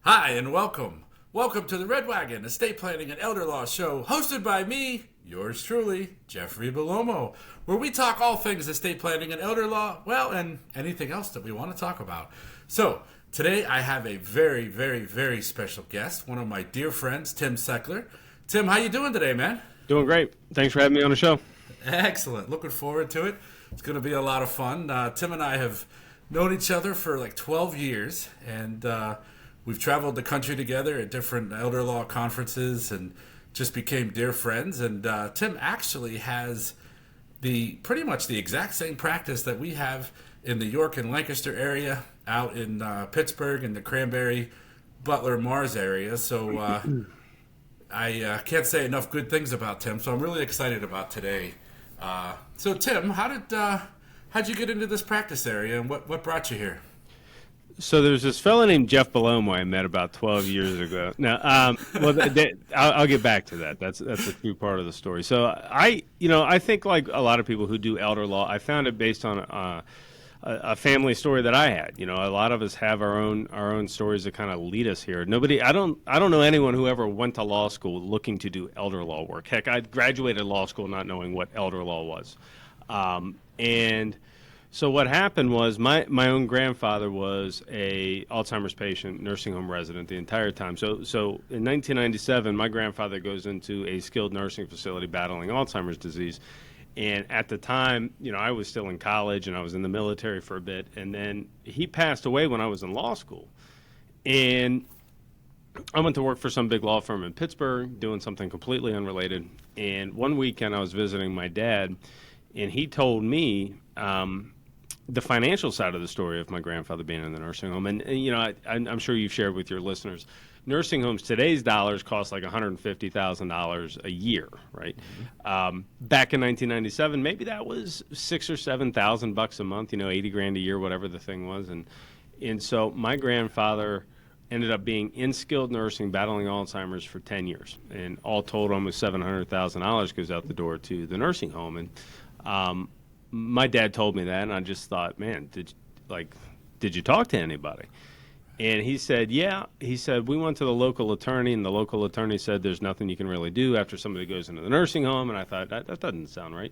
Hi, and welcome. Welcome to the Red Wagon Estate Planning and Elder Law Show, hosted by me, yours truly, Jeffrey Bellomo, where we talk all things estate planning and elder law, well, and anything else that we want to talk about. So, today I have a very, very, very special guest, one of my dear friends, Tim Sechler. Tim, how you doing today, man? Doing great. Thanks for having me on the show. Excellent. Looking forward to it. It's going to be a lot of fun. Tim and I have known each other for like 12 years, and we've traveled the country together at different elder law conferences and just became dear friends. And Tim actually has pretty much the exact same practice that we have in the York and Lancaster area, out in Pittsburgh and the Cranberry, Butler, Mars area. So I can't say enough good things about Tim. So I'm really excited about today. So Tim, how'd you get into this practice area, and what brought you here? So there's this fellow named Jeff Bellomo I met about 12 years ago. Now, I'll get back to that. That's a true part of the story. So I think like a lot of people who do elder law, I found it based on a family story that I had. You know, a lot of us have our own stories that kind of lead us here. I don't know anyone who ever went to law school looking to do elder law work. Heck, I graduated law school not knowing what elder law was, and so what happened was my own grandfather was a Alzheimer's patient, nursing home resident the entire time. So in 1997, my grandfather goes into a skilled nursing facility battling Alzheimer's disease. And at the time, you know, I was still in college and I was in the military for a bit. And then he passed away when I was in law school. And I went to work for some big law firm in Pittsburgh doing something completely unrelated. And one weekend I was visiting my dad, and he told me the financial side of the story of my grandfather being in the nursing home. And you know, I'm sure you've shared with your listeners, nursing homes, today's dollars cost like $150,000 a year, right? Mm-hmm. Back in 1997, maybe that was $6,000 or $7,000 a month, you know, 80 grand a year, whatever the thing was. And so my grandfather ended up being in skilled nursing, battling Alzheimer's for 10 years. And all told, almost $700,000 goes out the door to the nursing home. And my dad told me that, and I just thought, man, did you talk to anybody? And he said, yeah. He said, we went to the local attorney, and the local attorney said there's nothing you can really do after somebody goes into the nursing home. And I thought, that doesn't sound right.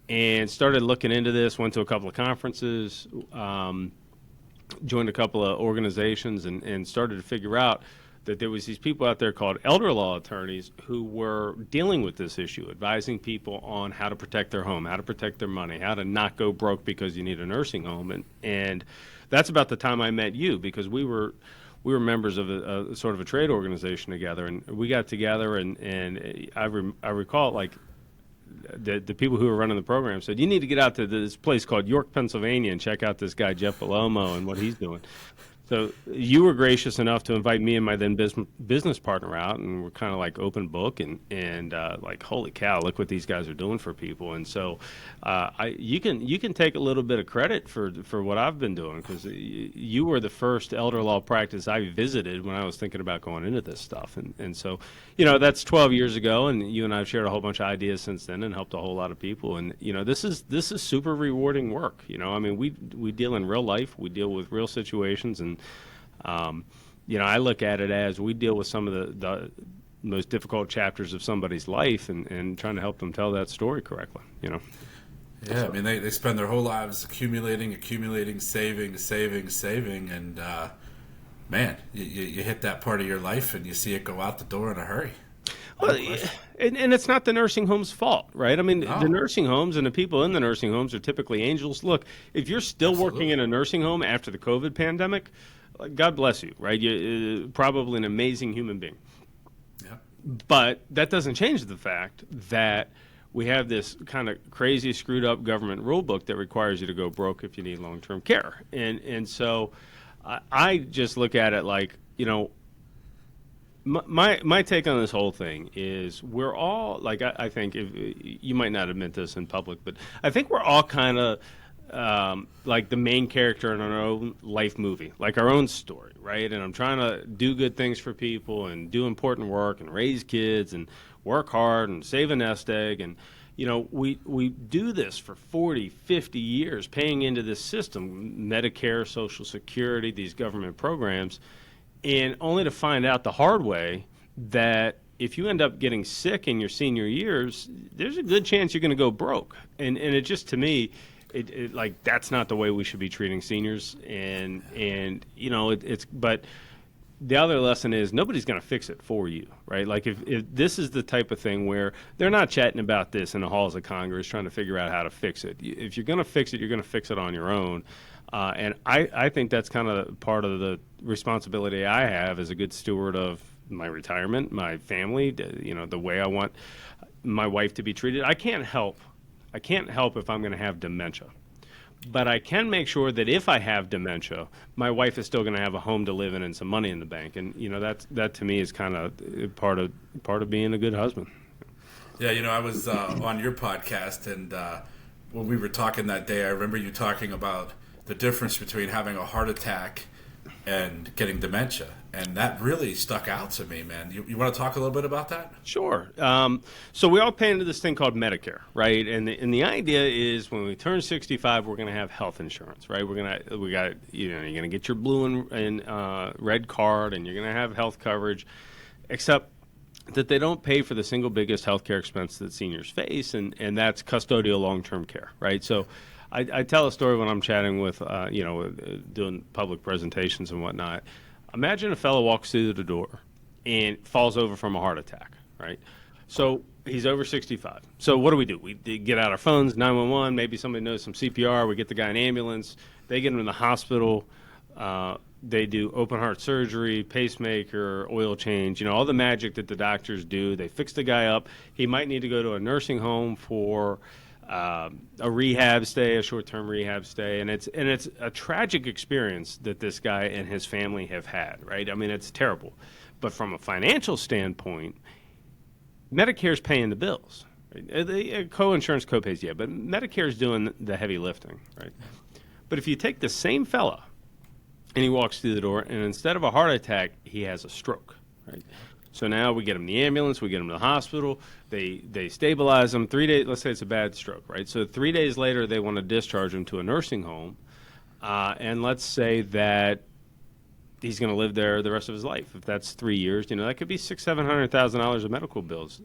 And started looking into this, went to a couple of conferences, joined a couple of organizations, and started to figure out that there was these people out there called elder law attorneys who were dealing with this issue, advising people on how to protect their home, how to protect their money, how to not go broke because you need a nursing home. And that's about the time I met you, because we were members of a sort of a trade organization together, and we got together, and I recall like the people who were running the program said, you need to get out to this place called York, Pennsylvania, and check out this guy Jeff Bellomo and what he's doing. So you were gracious enough to invite me and my then business partner out, and we're kind of like open book and like, holy cow, look what these guys are doing for people. And so you can take a little bit of credit for what I've been doing, because you were the first elder law practice I visited when I was thinking about going into this stuff. And so, you know, that's 12 years ago, and you and I have shared a whole bunch of ideas since then and helped a whole lot of people. And, you know, this is super rewarding work. You know, I mean, we deal in real life, we deal with real situations, and you know, I look at it as we deal with some of the most difficult chapters of somebody's life, and trying to help them tell that story correctly, you know. Yeah, I mean, they spend their whole lives accumulating, saving, and man, you hit that part of your life and you see it go out the door in a hurry. Well, and it's not the nursing home's fault, right? I mean, The nursing homes and the people in the nursing homes are typically angels. Look, if you're still working in a nursing home after the COVID pandemic, God bless you, right? You're probably an amazing human being. Yeah. But that doesn't change the fact that we have this kind of crazy, screwed up government rule book that requires you to go broke if you need long-term care. And so I just look at it like, you know, my take on this whole thing is we're all, like, I think, you might not admit this in public, but I think we're all kind of like the main character in our own life movie, like our own story, right? And I'm trying to do good things for people and do important work and raise kids and work hard and save a nest egg. And, you know, we do this for 40, 50 years, paying into this system, Medicare, Social Security, these government programs. and only to find out the hard way that if you end up getting sick in your senior years, there's a good chance you're going to go broke. And it just, to me, it like, that's not the way we should be treating seniors. And but the other lesson is nobody's going to fix it for you, right? Like if this is the type of thing where they're not chatting about this in the halls of Congress trying to figure out how to fix it. If you're going to fix it, you're going to fix it on your own. And I think that's kind of part of the responsibility I have as a good steward of my retirement, my family, the way I want my wife to be treated. I can't help if I'm going to have dementia. But I can make sure that if I have dementia, my wife is still going to have a home to live in and some money in the bank. And that to me is kind of part of being a good husband. Yeah, I was on your podcast, and when we were talking that day, I remember you talking about the difference between having a heart attack and getting dementia. And that really stuck out to me, man. You want to talk a little bit about that? Sure. So we all pay into this thing called Medicare, right? And the idea is when we turn 65, we're going to have health insurance, right? You're going to get your blue and red card, and you're going to have health coverage, except that they don't pay for the single biggest healthcare expense that seniors face, and that's custodial long-term care, right? So I tell a story when I'm chatting with, doing public presentations and whatnot. Imagine a fellow walks through the door and falls over from a heart attack, right? So he's over 65. So what do? We get out our phones, 911, maybe somebody knows some CPR, we get the guy an ambulance, they get him in the hospital, they do open heart surgery, pacemaker, oil change, all the magic that the doctors do. They fix the guy up. He might need to go to a nursing home for a rehab stay, a short-term rehab stay, and it's a tragic experience that this guy and his family have had, right? I mean, it's terrible. But from a financial standpoint, Medicare's paying the bills. Right? The co-insurance co-pays, yeah, but Medicare's doing the heavy lifting, right? But if you take the same fella and he walks through the door, and instead of a heart attack, he has a stroke, right? So now we get him the ambulance, we get him to the hospital, they stabilize him. 3 days, let's say it's a bad stroke, right? So 3 days later, they want to discharge him to a nursing home, and let's say that he's going to live there the rest of his life. If that's 3 years, that could be $600,000-$700,000 of medical bills.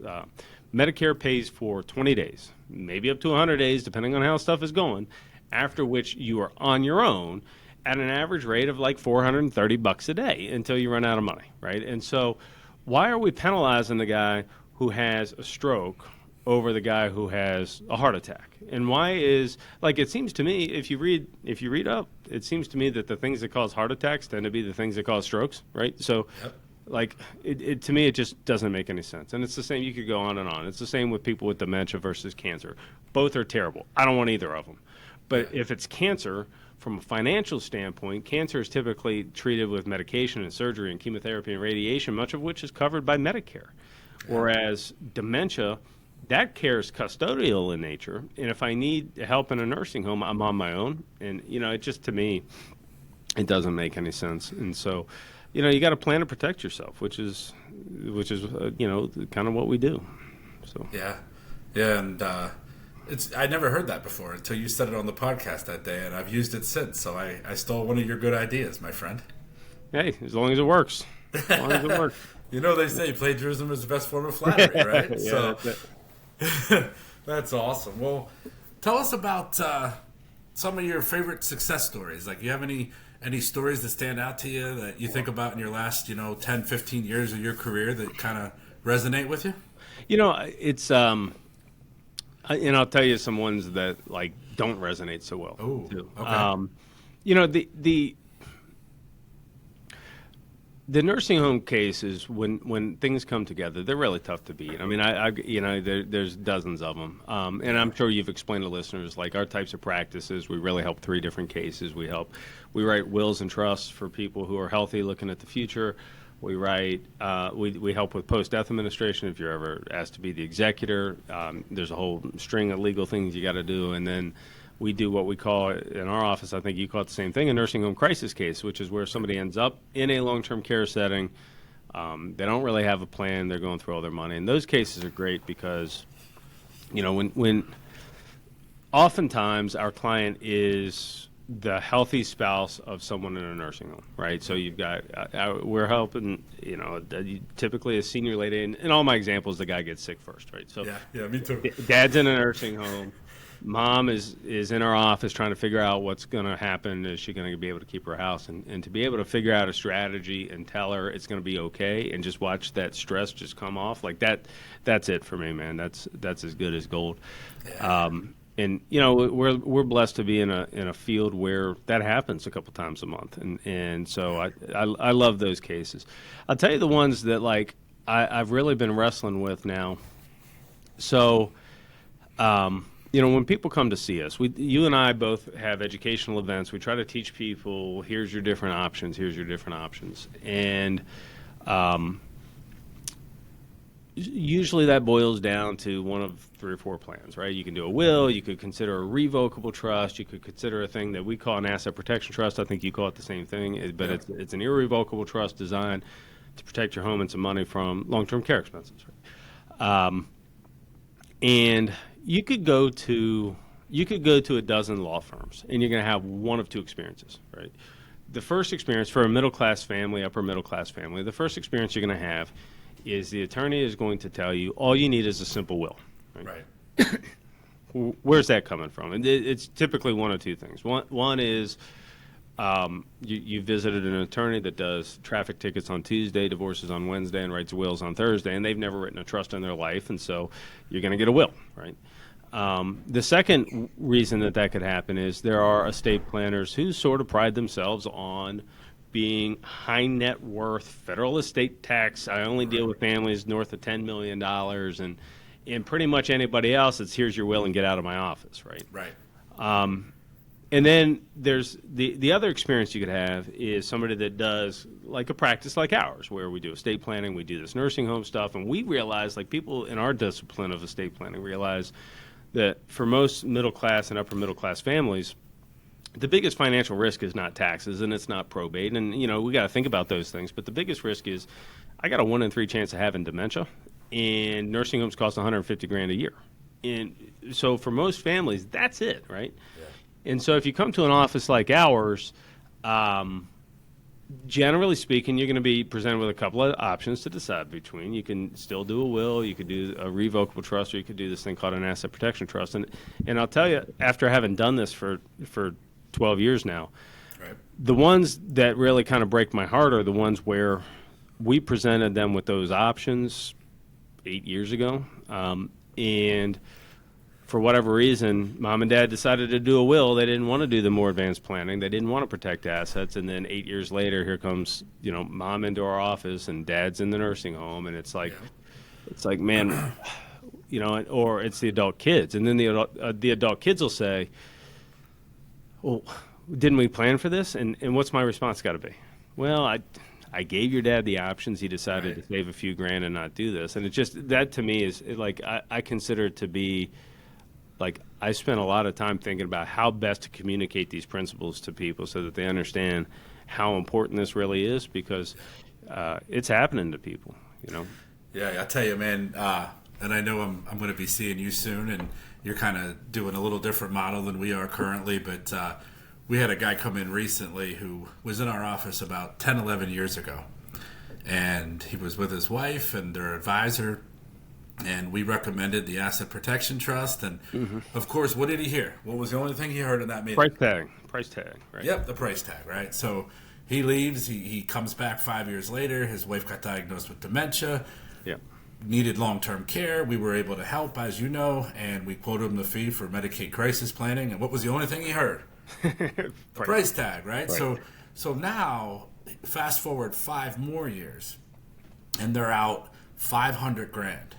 Medicare pays for 20 days, maybe up to 100 days, depending on how stuff is going, after which you are on your own at an average rate of like $430 a day until you run out of money, right? And so why are we penalizing the guy who has a stroke over the guy who has a heart attack? And why is, like, it seems to me, if you read up, it seems to me that the things that cause heart attacks tend to be the things that cause strokes, right? So, yep. Like, to me, it just doesn't make any sense. And it's the same, you could go on and on. It's the same with people with dementia versus cancer. Both are terrible. I don't want either of them. But if it's cancer, from a financial standpoint, cancer is typically treated with medication and surgery and chemotherapy and radiation, much of which is covered by Medicare. Whereas dementia, that care is custodial in nature. And if I need help in a nursing home, I'm on my own. And, it just, to me, it doesn't make any sense. And so, you got to plan to protect yourself, which is kind of what we do. So yeah, and I never heard that before until you said it on the podcast that day, and I've used it since. So I stole one of your good ideas, my friend. Hey, as long as it works. As long as it works. They say plagiarism is the best form of flattery, right? Yeah, so that's awesome. Well, tell us about some of your favorite success stories. Like, you have any stories that stand out to you that you think about in your last 10, 15 years of your career that kind of resonate with you? It's and I'll tell you some ones that don't resonate so well. Oh, too. Okay. The nursing home cases, when things come together, they're really tough to beat. I mean, there's dozens of them, and I'm sure you've explained to listeners our types of practices. We really help 3 different cases. We write wills and trusts for people who are healthy, looking at the future. We write, we help with post-death administration if you're ever asked to be the executor. There's a whole string of legal things you got to do, and then we do what we call, in our office, I think you call it the same thing, a nursing home crisis case, which is where somebody ends up in a long-term care setting. They don't really have a plan. They're going through all their money. And those cases are great because, when oftentimes our client is the healthy spouse of someone in a nursing home, right? So you've got, we're helping, typically a senior lady, and in all my examples, the guy gets sick first, right? So yeah, me too. Dad's in a nursing home. Mom is in her office trying to figure out what's going to happen. Is she going to be able to keep her house? And to be able to figure out a strategy and tell her it's going to be okay and just watch that stress just come off, like that's it for me, man. That's as good as gold. Yeah. And we're blessed to be in a field where that happens a couple times a month, and so I love those cases. I'll tell you the ones that like I've really been wrestling with now. So, when people come to see us, you and I both have educational events. We try to teach people, here's your different options, and usually that boils down to one of 3 or 4 plans, right? You can do a will, you could consider a revocable trust, you could consider a thing that we call an asset protection trust. I think you call it the same thing, but it's an irrevocable trust designed to protect your home and some money from long-term care expenses, right? And you could go to a dozen law firms, and you're going to have one of 2 experiences, right? The first experience for a middle-class family, upper middle-class family, the first experience you're going to have is the attorney is going to tell you all you need is a simple will. Right. Where's that coming from? And it's typically one of 2 things. One is you visited an attorney that does traffic tickets on Tuesday, divorces on Wednesday, and writes wills on Thursday, and they've never written a trust in their life, and so you're going to get a will, right? The second reason that could happen is there are estate planners who sort of pride themselves on being high net worth, federal estate tax. I only deal with families north of $10 million, and pretty much anybody else, it's here's your will and get out of my office, right? Right. And then there's the other experience you could have is somebody that does like a practice like ours, where we do estate planning, we do this nursing home stuff, and we realize, like people in our discipline of estate planning realize that for most middle class and upper middle class families, the biggest financial risk is not taxes and it's not probate. And, we got to think about those things. But the biggest risk is I got a 1 in 3 chance of having dementia, and nursing homes cost $150,000 a year. And so for most families, that's it, right? Yeah. And so if you come to an office like ours, generally speaking, you're going to be presented with a couple of options to decide between. You can still do a will, you could do a revocable trust, or you could do this thing called an asset protection trust. And I'll tell you, after having done this for 12 years now, right, the ones that really kind of break my heart are the ones where we presented them with those options 8 years ago, and for whatever reason, Mom and Dad decided to do a will. They didn't want to do the more advanced planning. They didn't want to protect assets. And then 8 years later, here comes Mom into our office and Dad's in the nursing home, and it's like, man, or it's the adult kids, and then the adult kids will say, well, didn't we plan for this? And what's my response got to be? Well, I gave your dad the options. He decided to save a few grand and not do this. And it just, that to me is like, I consider it to be like, I spent a lot of time thinking about how best to communicate these principles to people so that they understand how important this really is, because it's happening to people, Yeah, I tell you, man, and I know I'm going to be seeing you soon, and you're kind of doing a little different model than we are currently, but we had a guy come in recently who was in our office about 10, 11 years ago, and he was with his wife and their advisor, and we recommended the asset protection trust, and of course, what did he hear? What was the only thing he heard in that meeting? Price tag, right? Yep, the price tag, right? So he leaves, he comes back 5 years later, his wife got diagnosed with dementia. Yep. Needed long-term care. We were able to help, as you know, and we quoted him the fee for Medicaid crisis planning. And what was the only thing he heard? The price tag, right? So now, fast forward 5 more years, and they're out $500,000.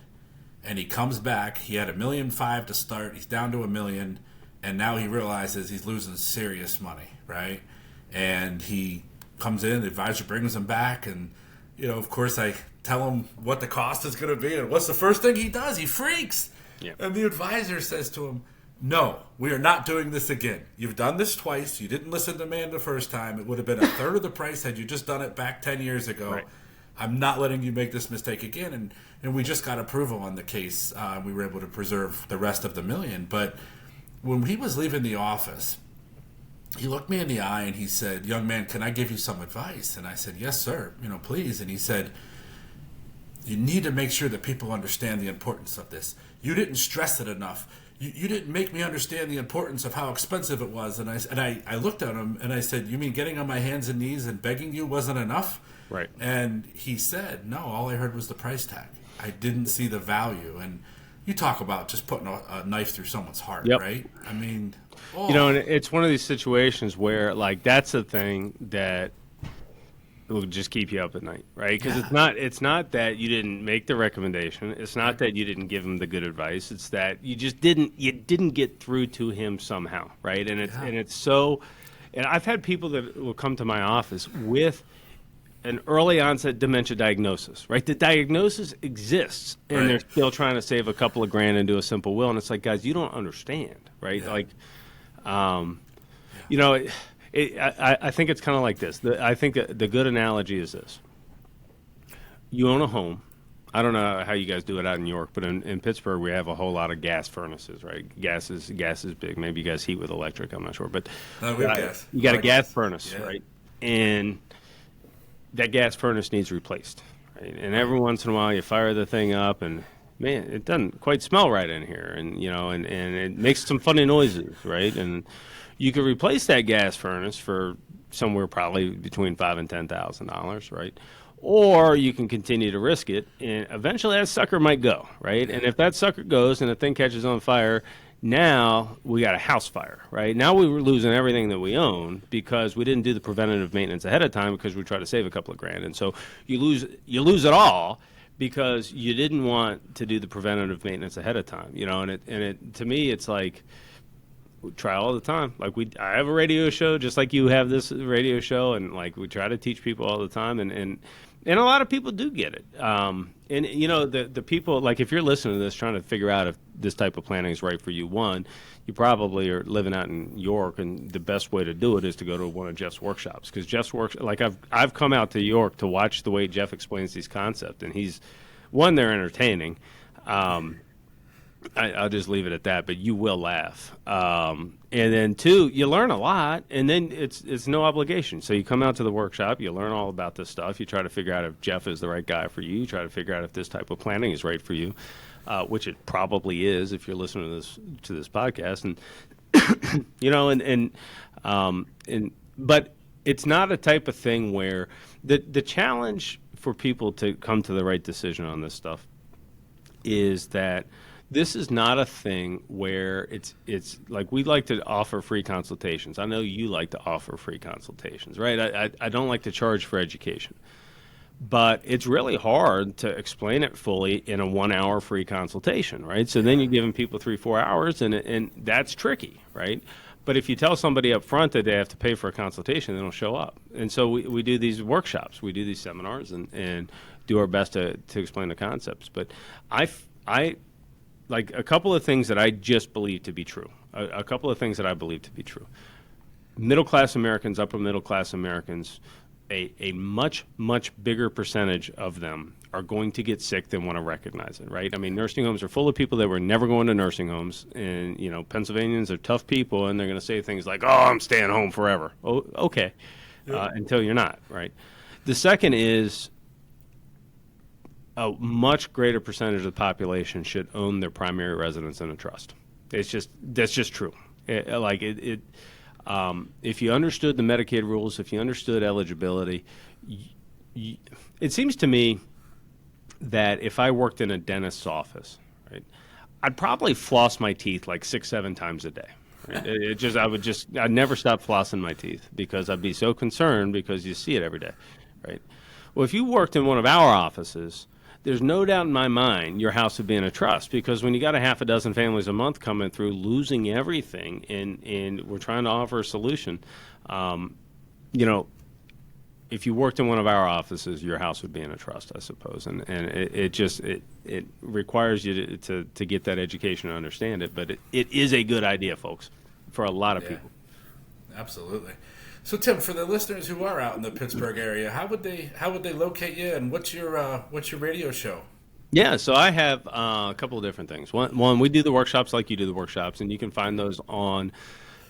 And he comes back. He had $1.5 million to start. He's down to $1 million, and now he realizes he's losing serious money, right? And he comes in. The advisor brings him back, and of course, I tell him what the cost is going to be, and what's the first thing he does? He freaks. Yep. And the advisor says to him, no, we are not doing this again. You've done this twice. You didn't listen to me the first time. It would have been a third of the price had you just done it back 10 years ago. Right. I'm not letting you make this mistake again. And we just got approval on the case. We were able to preserve the rest of the $1 million. But when he was leaving the office, he looked me in the eye and he said, "Young man, can I give you some advice?" And I said, "Yes, sir. Please." And he said, "You need to make sure that people understand the importance of this. You didn't stress it enough. You didn't make me understand the importance of how expensive it was." And I looked at him and I said, "You mean getting on my hands and knees and begging you wasn't enough?" Right. And he said, "No, all I heard was the price tag. I didn't see the value." And you talk about just putting a knife through someone's heart, Yep. right? I mean, And it's one of these situations where, like, that's a thing that will just keep you up at night, right? Because it's not that you didn't make the recommendation. It's not that you didn't give him the good advice. It's that you just didn't get through to him somehow, right? And it's so. And I've had people that will come to my office with an early onset dementia diagnosis, right? The diagnosis exists, and they're still trying to save a couple of grand and do a simple will. And it's like, guys, you don't understand, right? Yeah. Like, I think it's kind of like this. I think the good analogy is this. You own a home. I don't know how you guys do it out in New York, but in Pittsburgh, we have a whole lot of gas furnaces, right? Gas is big. Maybe you guys heat with electric. I'm not sure. But we have gas. You got a gas furnace, right? And that gas furnace needs replaced, right? And every once in a while, you fire the thing up, and man, it doesn't quite smell right in here, and and it makes some funny noises, right? And you could replace that gas furnace for somewhere probably between $5,000 and $10,000, right? Or you can continue to risk it, and eventually that sucker might go, right? And if that sucker goes and the thing catches on fire, now we got a house fire, right? Now we were losing everything that we own because we didn't do the preventative maintenance ahead of time because we tried to save a couple of grand, and so you lose it all because you didn't want to do the preventative maintenance ahead of time, and it to me it's like. We try all the time. Like I have a radio show just like you have this radio show, and like we try to teach people all the time, and a lot of people do get it. And the people, like if you're listening to this trying to figure out if this type of planning is right for you, one, you probably are living out in York, and the best way to do it is to go to one of Jeff's workshops, because Jeff's like I've come out to York to watch the way Jeff explains these concepts, and they're entertaining. I'll just leave it at that, but you will laugh. And then two, you learn a lot, and then it's no obligation. So you come out to the workshop, you learn all about this stuff, you try to figure out if Jeff is the right guy for you, try to figure out if this type of planning is right for you, which it probably is if you're listening to this podcast. And but it's not a type of thing where the challenge for people to come to the right decision on this stuff is that this is not a thing where it's like we like to offer free consultations. I know you like to offer free consultations, right? I don't like to charge for education. But it's really hard to explain it fully in a 1 hour free consultation, right? So then you're giving people 3-4 hours, and that's tricky, right? But if you tell somebody up front that they have to pay for a consultation, they don't show up. And so we do these workshops, we do these seminars, and do our best to explain the concepts. But I like a couple of things that I just believe to be true. A couple of things that I believe to be true. Middle-class Americans, upper-middle-class Americans, a much, much bigger percentage of them are going to get sick than want to recognize it, right? I mean, nursing homes are full of people that were never going to nursing homes. And, Pennsylvanians are tough people, and they're going to say things like, "Oh, I'm staying home forever." Oh, okay. Yeah. Until you're not, right? The second is a much greater percentage of the population should own their primary residence in a trust. That's just true. If you understood the Medicaid rules, if you understood eligibility, it seems to me that if I worked in a dentist's office, right, I'd probably floss my teeth like 6-7 times a day. Right? I'd never stop flossing my teeth because I'd be so concerned because you see it every day, right? Well, if you worked in one of our offices, there's no doubt in my mind your house would be in a trust, because when you got a half a dozen families a month coming through losing everything, and we're trying to offer a solution, if you worked in one of our offices, your house would be in a trust, I suppose, and it requires you to get that education and understand it, but it is a good idea, folks, for a lot of people. Absolutely. So, Tim, for the listeners who are out in the Pittsburgh area, how would they locate you, and what's your radio show? Yeah, so I have a couple of different things. One, we do the workshops like you do the workshops, and you can find those on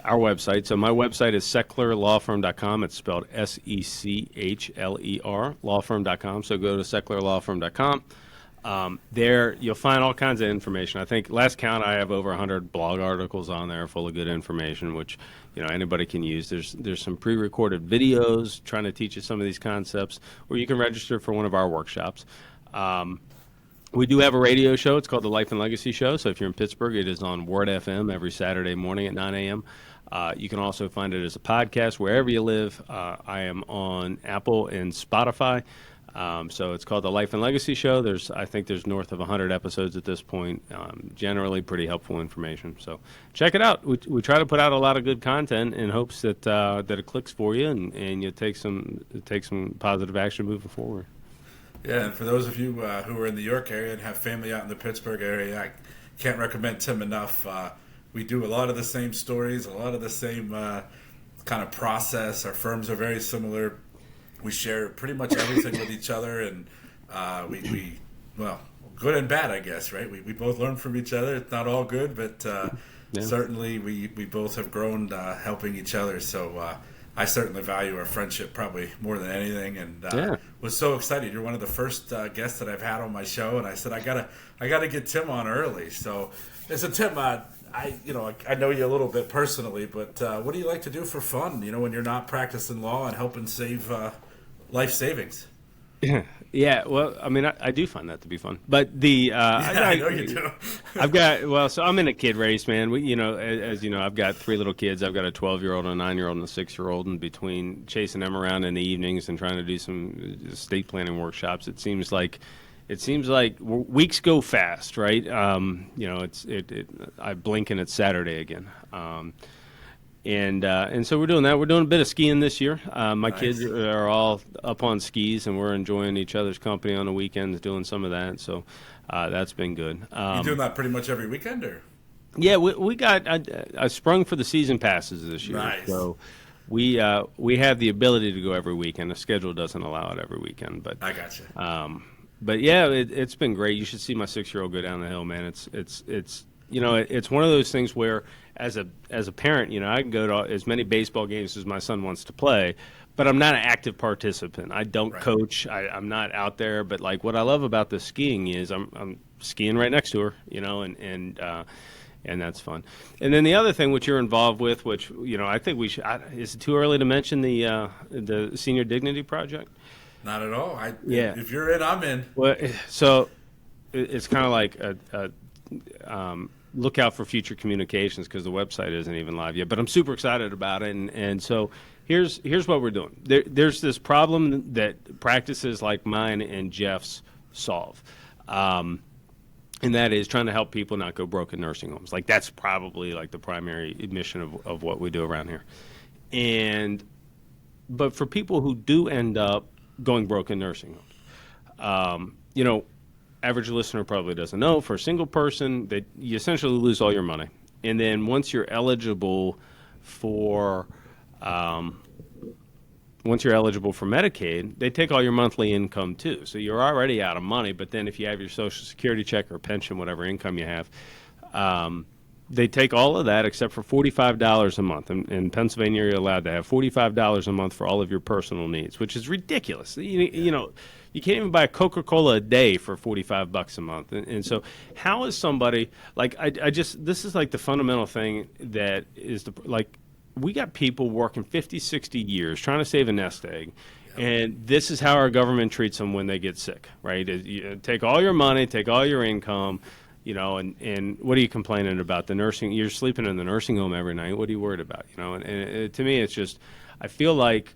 our website. So my website is sechlerlawfirm.com. It's spelled Secchler, lawfirm.com. So go to sechlerlawfirm.com. There you'll find all kinds of information. I think last count I have over 100 blog articles on there full of good information, which anybody can use. There's some pre-recorded videos trying to teach you some of these concepts, or you can register for one of our workshops. We do have a radio show. It's called the Life and Legacy Show. So if you're in Pittsburgh, it is on Word FM every Saturday morning at 9 a.m. You can also find it as a podcast wherever you live. I am on Apple and Spotify. So it's called the Life and Legacy Show. I think there's north of 100 episodes at this point. Generally pretty helpful information. So check it out. We try to put out a lot of good content in hopes that it clicks for you and you take some positive action moving forward. Yeah, and for those of you who are in the York area and have family out in the Pittsburgh area, I can't recommend Tim enough. We do a lot of the same stories, a lot of the same kind of process. Our firms are very similar. We share pretty much everything with each other, and we good and bad, I guess, right? We both learn from each other. It's not all good, but certainly we both have grown helping each other. So I certainly value our friendship probably more than anything, and was so excited. You're one of the first guests that I've had on my show, and I said I gotta get Tim on early. So, Tim, I know you a little bit personally, but what do you like to do for fun? When you're not practicing law and helping save life savings. Yeah, well, I mean, I do find that to be fun, but I know you do. So I'm in a kid race, man. As you know, I've got 3 little kids. I've got a 12-year-old, a 9-year-old, and a 6-year-old, and between chasing them around in the evenings and trying to do some estate planning workshops, it seems like weeks go fast, right? I blink and it's Saturday again. And so we're doing that. We're doing a bit of skiing this year. My kids are all up on skis, and we're enjoying each other's company on the weekends, doing some of that. So that's been good. You doing that pretty much every weekend, or? Yeah, we got. I sprung for the season passes this year. Nice. So we have the ability to go every weekend. The schedule doesn't allow it every weekend, but I got you. But yeah, it's been great. You should see my 6-year-old go down the hill, man. It's one of those things where, as a parent, I can go to as many baseball games as my son wants to play, but I'm not an active participant. I don't coach. I'm not out there. But like, what I love about the skiing is I'm skiing right next to her, and that's fun. And then the other thing which you're involved with, which I think we should. Is it too early to mention the Senior Dignity Project? Not at all. If you're in, I'm in. Well, so it's kind of like look out for future communications, because the website isn't even live yet. But I'm super excited about it, and so here's what we're doing. There's this problem that practices like mine and Jeff's solve, and that is trying to help people not go broke in nursing homes. Like, that's probably like the primary mission of what we do around here. But for people who do end up going broke in nursing homes, average listener probably doesn't know, for a single person, that you essentially lose all your money. And then once you're eligible for Medicaid, they take all your monthly income too. So you're already out of money, but then if you have your Social Security check or pension, whatever income you have, they take all of that except for $45 a month. In Pennsylvania, you're allowed to have $45 a month for all of your personal needs, which is ridiculous. You can't even buy a Coca-Cola a day for $45 a month. And so how is somebody, like, this is like the fundamental thing that is we got people working 50, 60 years trying to save a nest egg. And this is how our government treats them when they get sick, right? You take all your money, take all your income, and what are you complaining about? You're sleeping in the nursing home every night. What are you worried about? And to me, it's just, I feel like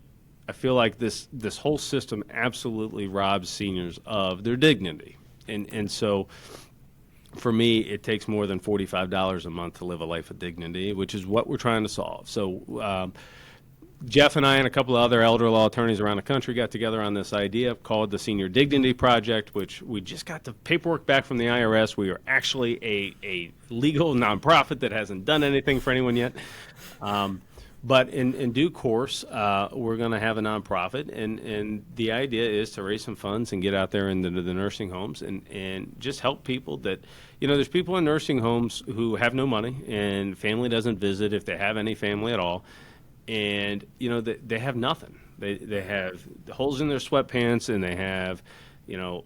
this whole system absolutely robs seniors of their dignity. And so for me, it takes more than $45 a month to live a life of dignity, which is what we're trying to solve. So Jeff and I and a couple of other elder law attorneys around the country got together on this idea called the Senior Dignity Project, which we just got the paperwork back from the IRS. We are actually a legal nonprofit that hasn't done anything for anyone yet. But in due course, we're going to have a nonprofit, and the idea is to raise some funds and get out there into the nursing homes and just help people that, there's people in nursing homes who have no money and family doesn't visit if they have any family at all, and they have nothing. They have holes in their sweatpants, and they have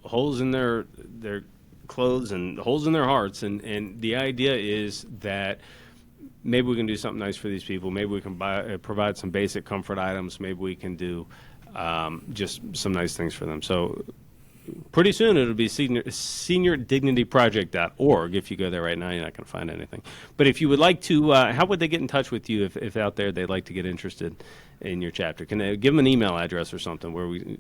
holes in their clothes and holes in their hearts, and the idea is that maybe we can do something nice for these people. Maybe we can provide some basic comfort items. Maybe we can do just some nice things for them. So pretty soon it'll be seniordignityproject.org. If you go there right now, you're not going to find anything. But if you would like to, how would they get in touch with you if out there they'd like to get interested in your chapter? Can they give them an email address or something where we...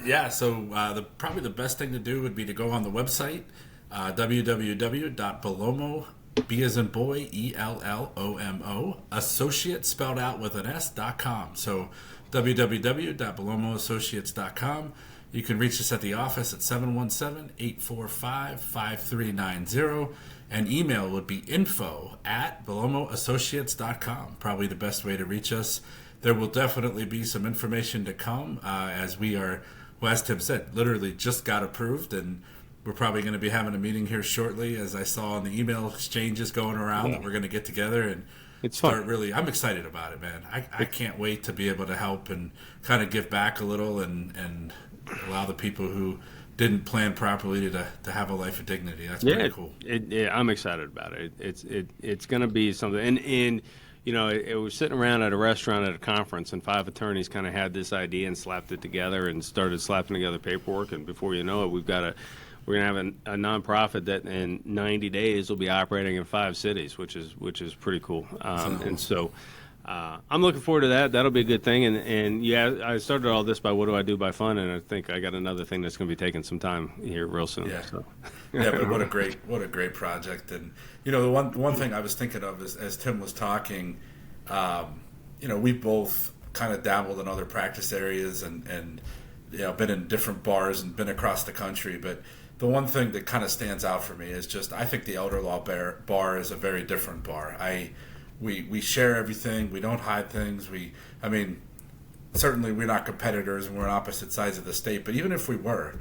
Yeah, so probably the best thing to do would be to go on the website, www.bellomo, B as in boy, ELLOMO, associate spelled out with an S.com. So www.bellomoassociates.com. You can reach us at the office at 717-845-5390. And email would be info@bellomoassociates.com. Probably the best way to reach us. There will definitely be some information to come as we are, well, as Tim said, literally just got approved, and we're probably going to be having a meeting here shortly, as I saw in the email exchanges going around, that we're going to get together and start fun. Really, I'm excited about it, man. I can't wait to be able to help and kind of give back a little and allow the people who didn't plan properly to have a life of dignity. That's pretty cool. I'm excited about it. It's going to be something. And it was sitting around at a restaurant at a conference, and 5 attorneys kind of had this idea and slapped it together and started slapping together paperwork. And before you know it, we're going to have a nonprofit that in 90 days will be operating in 5 cities, which is pretty cool. And so I'm looking forward to that. That'll be a good thing. And I started all this by what do I do by fun, and I think I got another thing that's going to be taking some time here real soon. Yeah. So. Yeah, but what a great project. And the one thing I was thinking of is, as Tim was talking, we both kind of dabbled in other practice areas and been in different bars and been across the country, but the one thing that kind of stands out for me is just I think the elder law bar is a very different bar. We share everything. We don't hide things. Certainly we're not competitors and we're on opposite sides of the state, but even if we were,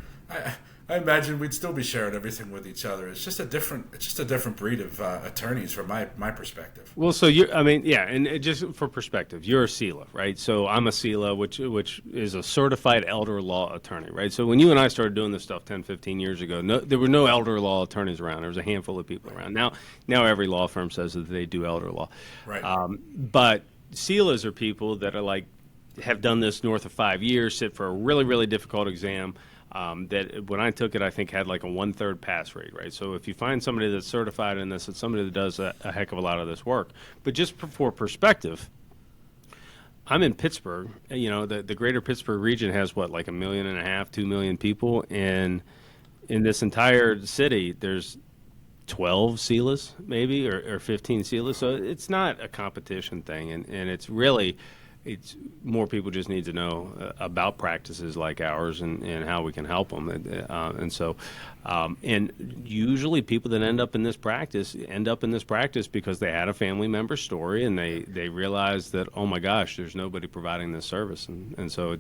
I imagine we'd still be sharing everything with each other. It's just a different breed of attorneys from my perspective. Well, so and just for perspective, you're a CELA, right? So I'm a CELA, which is a certified elder law attorney, right? So when you and I started doing this stuff 10, 15 years ago, there were no elder law attorneys around. There was a handful of people around. Now every law firm says that they do elder law. Right. But CELAs are people that are have done this north of 5 years, sit for a really, really difficult exam. That when I took it, I think had like a 1/3 pass rate, right? So if you find somebody that's certified in this, it's somebody that does a heck of a lot of this work. But just for perspective, I'm in Pittsburgh. The greater Pittsburgh region has like 1.5 million, 2 million people, and in this entire city, there's 12 CELAs maybe or 15 CELAs. So it's not a competition thing, and it's really. It's more people just need to know about practices like ours and how we can help them. And usually people that end up in this practice because they had a family member story and they realize that, oh my gosh, there's nobody providing this service. And so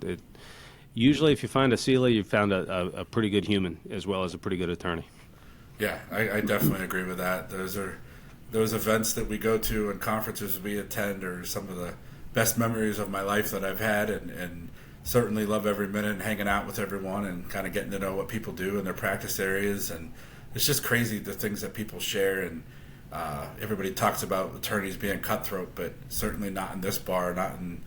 usually if you find a CELA, you've found a pretty good human as well as a pretty good attorney. Yeah, I definitely agree with that. Those events that we go to and conferences we attend are some of the best memories of my life that I've had, and certainly love every minute hanging out with everyone and kind of getting to know what people do in their practice areas. And it's just crazy the things that people share. And everybody talks about attorneys being cutthroat, but certainly not in this bar, not in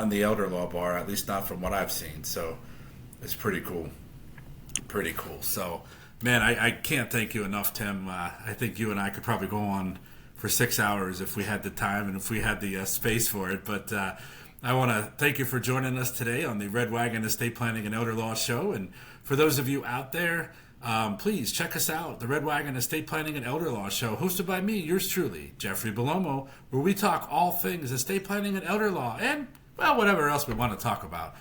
the elder law bar, at least not from what I've seen. So it's pretty cool. Pretty cool. So, man, I can't thank you enough, Tim. I think you and I could probably go on for 6 hours if we had the time and if we had the space for it. But I want to thank you for joining us today on the Red Wagon Estate Planning and Elder Law Show. And for those of you out there, please check us out, the Red Wagon Estate Planning and Elder Law Show, hosted by me, yours truly, Jeffrey Bellomo, where we talk all things estate planning and elder law and, well, whatever else we want to talk about.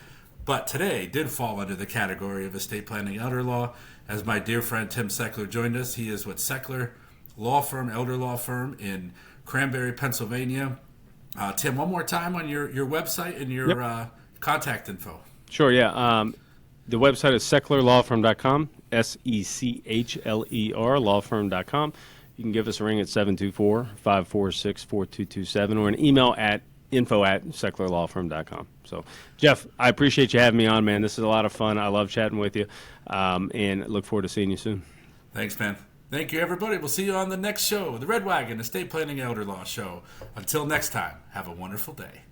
But today did fall under the category of estate planning and elder law, as my dear friend Tim Sechler joined us. He is with Sechler Law Firm, elder law firm in Cranberry, Pennsylvania. Tim, one more time on your website and your Yep. contact info. Sure, yeah. The website is sechlerlawfirm.com, Sechler, lawfirm.com. You can give us a ring at 724-546-4227 or an email at info@sechlerlawfirm.com. So, Jeff, I appreciate you having me on, man. This is a lot of fun. I love chatting with you, and look forward to seeing you soon. Thanks, man. Thank you, everybody. We'll see you on the next show, the Red Wagon Estate Planning Elder Law Show. Until next time, have a wonderful day.